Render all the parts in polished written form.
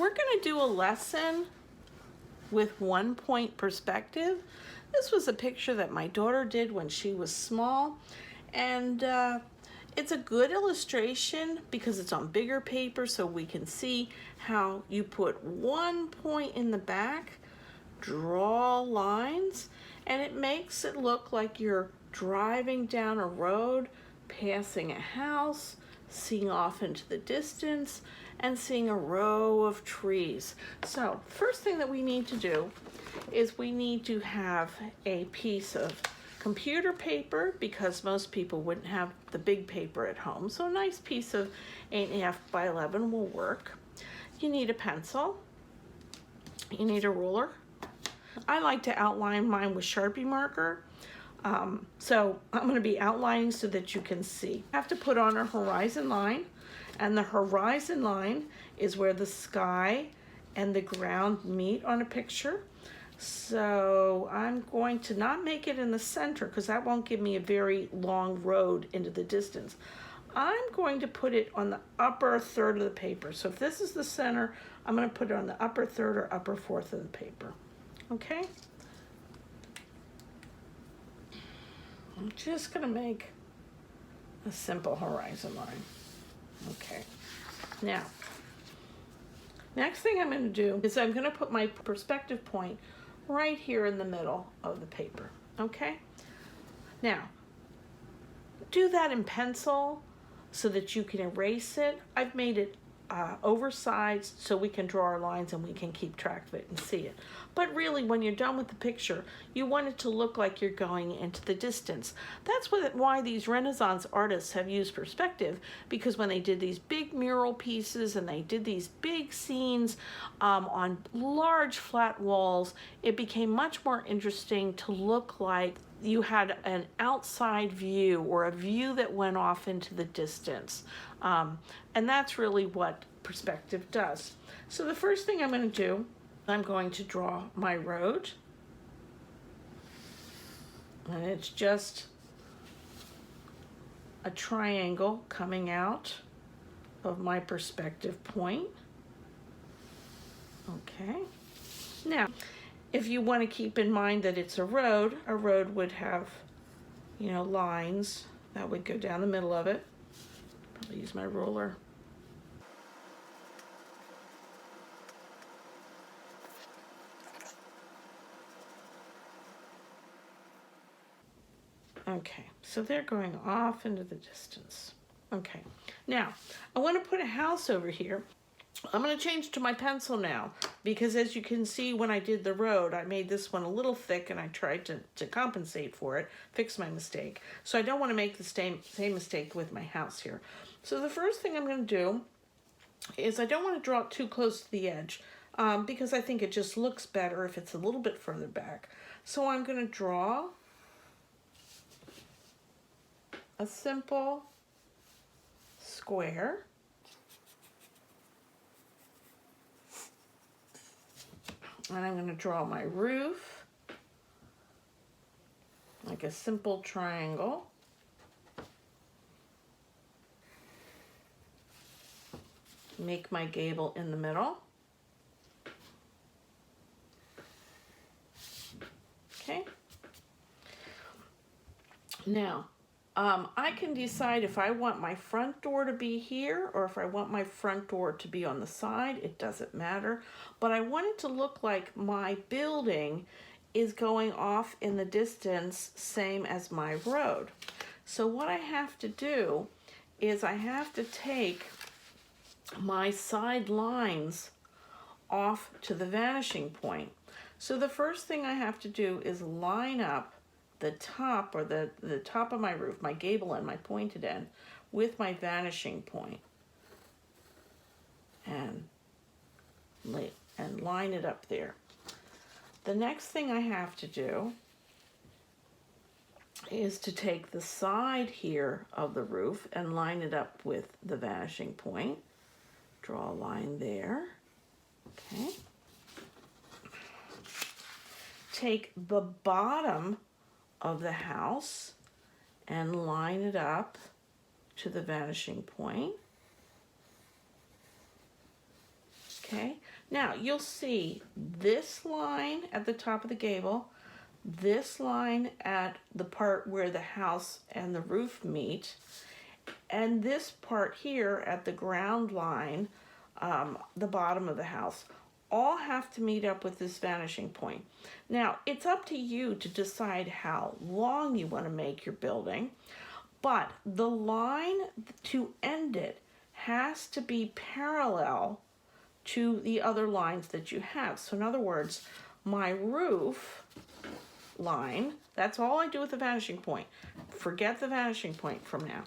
We're going to do a lesson with 1-point perspective. This was a picture that my daughter did when she was small, and it's a good illustration because it's on bigger paper, so we can see how you put 1 point in the back, draw lines, and it makes it look like you're driving down a road, passing a house, seeing off into the distance, and seeing a row of trees. So first thing that we need to do is we need to have a piece of computer paper, because most people wouldn't have the big paper at home. So a nice piece of 8.5 by 11 will work. You need a pencil. You need a ruler. I like to outline mine with Sharpie marker. So I'm going to be outlining so that you can see. I have to put on a horizon line, and the horizon line is where the sky and the ground meet on a picture. So I'm going to not make it in the center because that won't give me a very long road into the distance. I'm going to put it on the upper third of the paper. So if this is the center, I'm going to put it on the upper third or upper fourth of the paper. Okay? I'm just going to make a simple horizon line. Okay. Now, next thing I'm going to do is I'm going to put my perspective point right here in the middle of the paper. Okay? Now, do that in pencil so that you can erase it. I've made it oversized so we can draw our lines and we can keep track of it and see it. But really, when you're done with the picture, you want it to look like you're going into the distance. That's why these Renaissance artists have used perspective, because when they did these big mural pieces and they did these big scenes on large flat walls, it became much more interesting to look like you had an outside view or a view that went off into the distance. And that's really what perspective does. So the first thing I'm going to do, I'm going to draw my road. And it's just a triangle coming out of my perspective point. Okay. Now, if you want to keep in mind that it's a road would have, lines that would go down the middle of it. I'll use my ruler. Okay, so they're going off into the distance. Okay, now I want to put a house over here. I'm going to change to my pencil now, because as you can see, when I did the road, I made this one a little thick and I tried to compensate for it, fix my mistake. So I don't want to make the same mistake with my house here. So the first thing I'm going to do is I don't want to draw it too close to the edge, because I think it just looks better if it's a little bit further back. So I'm going to draw a simple square. And I'm going to draw my roof like a simple triangle. Make my gable in the middle. Okay. Now, I can decide if I want my front door to be here or if I want my front door to be on the side. It doesn't matter. But I want it to look like my building is going off in the distance, same as my road. So what I have to do is I have to take my side lines off to the vanishing point. So the first thing I have to do is line up the top, or the top of my roof, my gable end, my pointed end, with my vanishing point, and line it up there. The next thing I have to do is to take the side here of the roof and line it up with the vanishing point. Draw a line there. Okay. Take the bottom of the house and line it up to the vanishing point. Okay, now you'll see this line at the top of the gable, this line at the part where the house and the roof meet, and this part here at the ground line, the bottom of the house, all have to meet up with this vanishing point. Now, it's up to you to decide how long you want to make your building, but the line to end it has to be parallel to the other lines that you have. So in other words, my roof line, that's all I do with the vanishing point. Forget the vanishing point from now.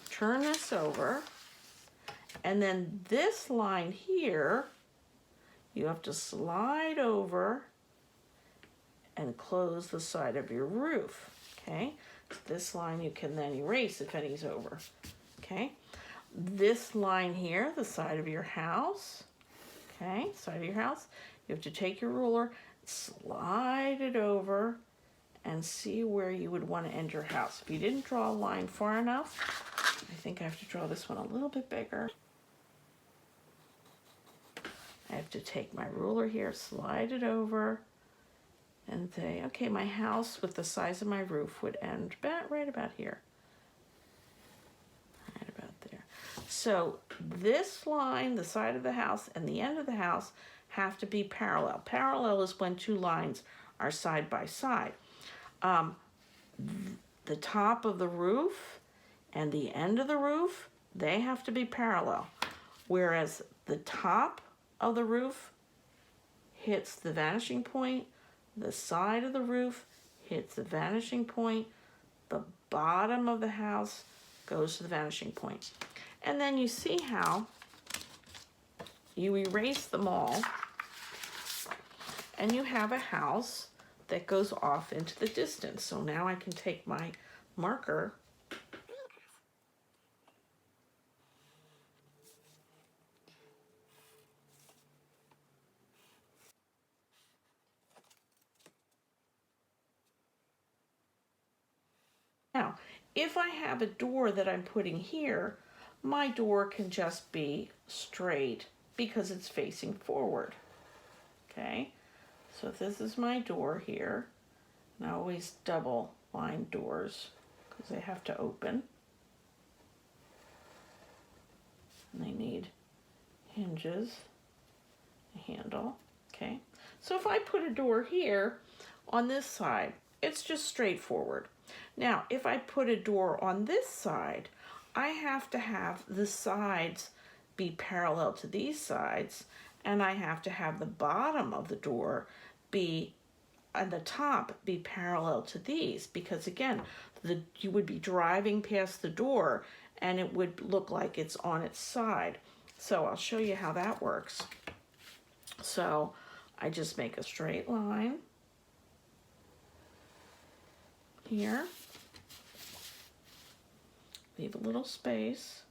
Turn this over, and then this line here, you have to slide over and close the side of your roof, okay? So this line you can then erase if any's over, okay? This line here, the side of your house, okay, side of your house, you have to take your ruler, slide it over, and see where you would want to end your house. If you didn't draw a line far enough, I think I have to draw this one a little bit bigger. I have to take my ruler here, slide it over, and say, okay, my house with the size of my roof would end right about here. Right about there. So this line, the side of the house and the end of the house, have to be parallel. Parallel is when two lines are side by side. The top of the roof and the end of the roof, they have to be parallel. Whereas the top of the roof hits the vanishing point, the side of the roof hits the vanishing point, the bottom of the house goes to the vanishing point. And then you see how you erase them all, and you have a house that goes off into the distance. So now I can take my marker now. If I have a door that I'm putting here, my door can just be straight because it's facing forward. Okay, so if this is my door here, and I always double line doors because they have to open and they need hinges, a handle. Okay, so if I put a door here on this side, it's just straightforward. Now, if I put a door on this side, I have to have the sides be parallel to these sides, and I have to have the bottom of the door be, and the top be parallel to these, because again, you would be driving past the door and it would look like it's on its side. So I'll show you how that works. So I just make a straight line here, leave a little space,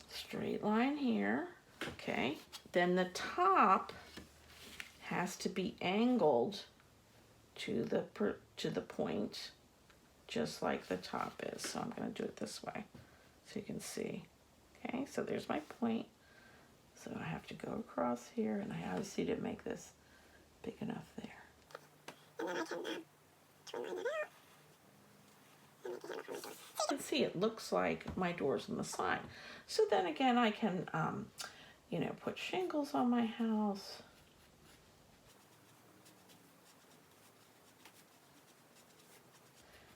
straight line here, okay? Then the top has to be angled to the point, just like the top is. So I'm going to do it this way so you can see. Okay, so there's my point. So I have to go across here, and I obviously didn't make this big enough there. And then I can turn line that out. And make a handle for my door. You can see it looks like my door's on the side. So then again, I can, you know, put shingles on my house.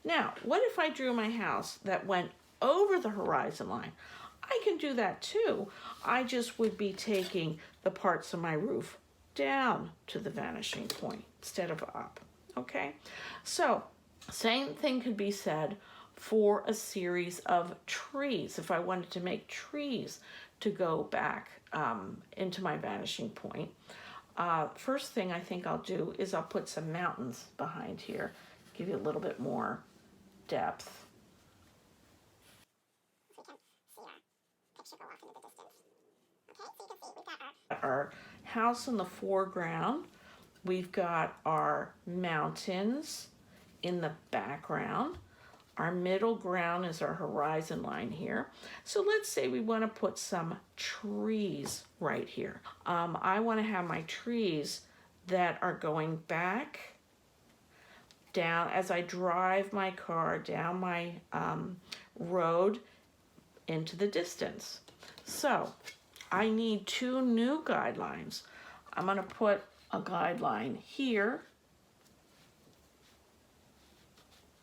Now, what if I drew my house that went over the horizon line? I can do that too. I just would be taking the parts of my roof down to the vanishing point instead of up, okay? So, same thing could be said for a series of trees. If I wanted to make trees to go back into my vanishing point, first thing I think I'll do is I'll put some mountains behind here, give you a little bit more depth. Our house in the foreground, we've got our mountains in the background. Our middle ground is our horizon line here. So let's say we want to put some trees right here. I want to have my trees that are going back down as I drive my car down my road into the distance. So I need two new guidelines. I'm going to put a guideline here.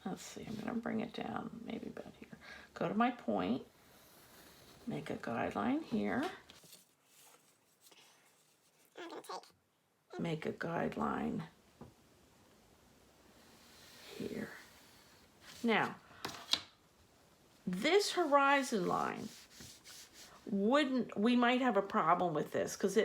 Let's see, I'm going to bring it down maybe about here. Go to my point, make a guideline here. Make a guideline here. Now, this horizon line we might have a problem with this because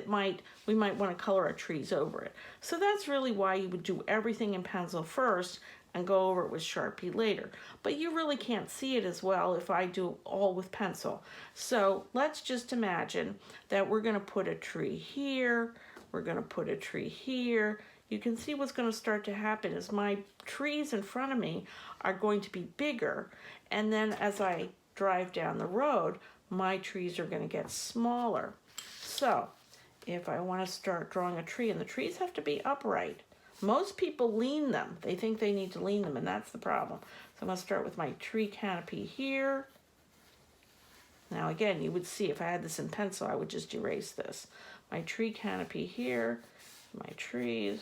we might want to color our trees over it. So that's really why you would do everything in pencil first and go over it with Sharpie later. But you really can't see it as well if I do all with pencil. So let's just imagine that we're going to put a tree here, we're going to put a tree here. You can see what's going to start to happen is my trees in front of me are going to be bigger, and then as I drive down the road, my trees are going to get smaller. So if I want to start drawing a tree, and the trees have to be upright. Most people lean them. They think they need to lean them, and that's the problem. So I'm going to start with my tree canopy here. Now again, you would see if I had this in pencil, I would just erase this. My tree canopy here, my trees.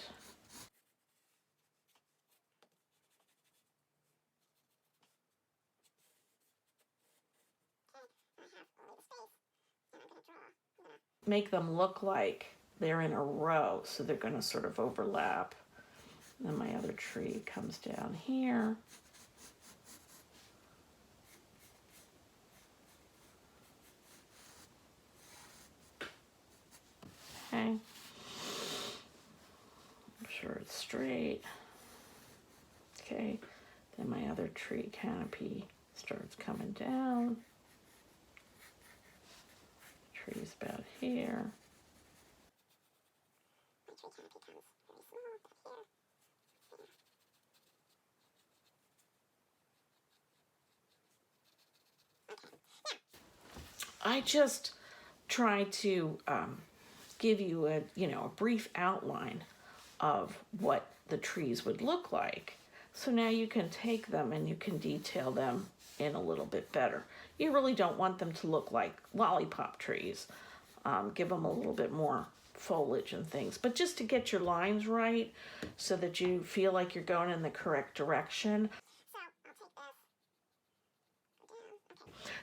Make them look like they're in a row, so they're going to sort of overlap. And then my other tree comes down here. Okay. Make sure it's straight. Okay. Then my other tree canopy starts coming down. Tree's about here. I just try to give you a brief outline of what the trees would look like. So now you can take them and you can detail them in a little bit better. You really don't want them to look like lollipop trees. Give them a little bit more foliage and things, but just to get your lines right so that you feel like you're going in the correct direction.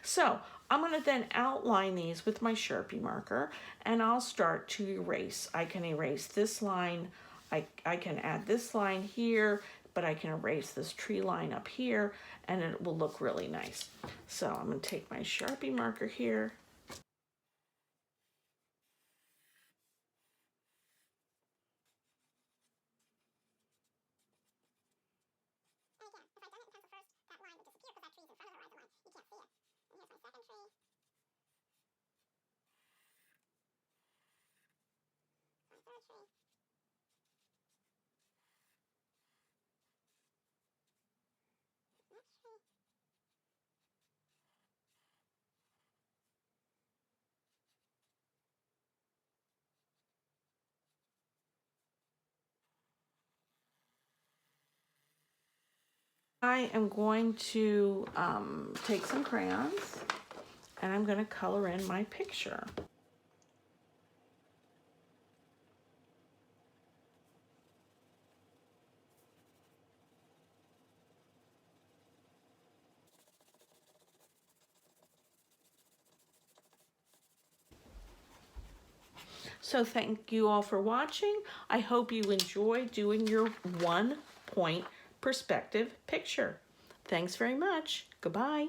So I'm going to then outline these with my Sharpie marker, and I'll start to erase. I can erase this line. I can add this line here, but I can erase this tree line up here, and it will look really nice. So I'm going to take my Sharpie marker here. I am going to take some crayons and I'm going to color in my picture. So thank you all for watching. I hope you enjoy doing your 1-point perspective picture. Thanks very much. Goodbye.